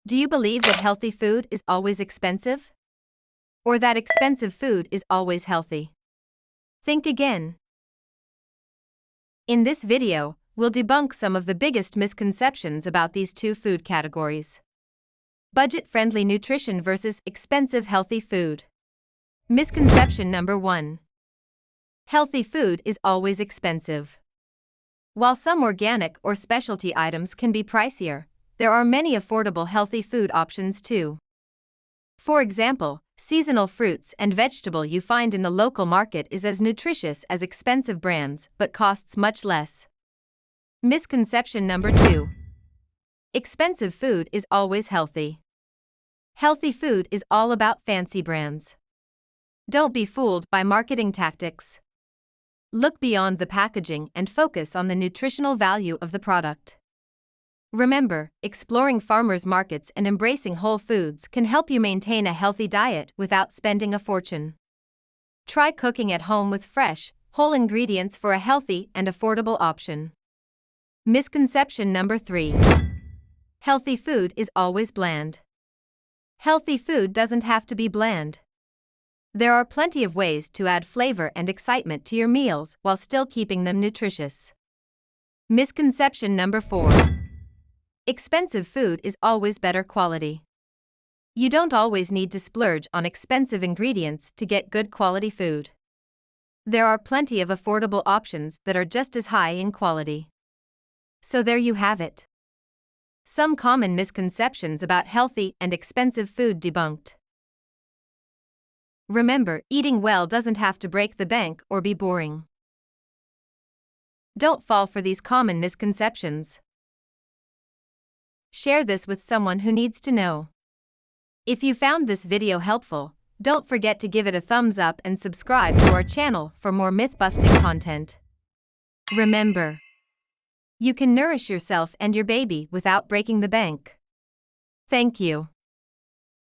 Do you believe that healthy food is always expensive? Or that expensive food is always healthy? Think again. In this video, we'll debunk some of the biggest misconceptions about these two food categories. Budget-friendly nutrition versus expensive healthy food. Misconception number 1. Healthy food is always expensive. While some organic or specialty items can be pricier, there are many affordable healthy food options too. For example, seasonal fruits and vegetable you find in the local market is as nutritious as expensive brands but costs much less. Misconception number 2. Expensive food is always healthy. Healthy food is all about fancy brands. Don't be fooled by marketing tactics. Look beyond the packaging and focus on the nutritional value of the product. Remember, exploring farmers' markets and embracing whole foods can help you maintain a healthy diet without spending a fortune. Try cooking at home with fresh, whole ingredients for a healthy and affordable option. Misconception number 3. Healthy food is always bland. Healthy food doesn't have to be bland. There are plenty of ways to add flavor and excitement to your meals while still keeping them nutritious. Misconception number 4. Expensive food is always better quality. You don't always need to splurge on expensive ingredients to get good quality food. There are plenty of affordable options that are just as high in quality. So there you have it. Some common misconceptions about healthy and expensive food debunked. Remember, eating well doesn't have to break the bank or be boring. Don't fall for these common misconceptions. Share this with someone who needs to know. If you found this video helpful, don't forget to give it a thumbs up and subscribe to our channel for more myth-busting content. Remember, you can nourish yourself and your baby without breaking the bank. Thank you.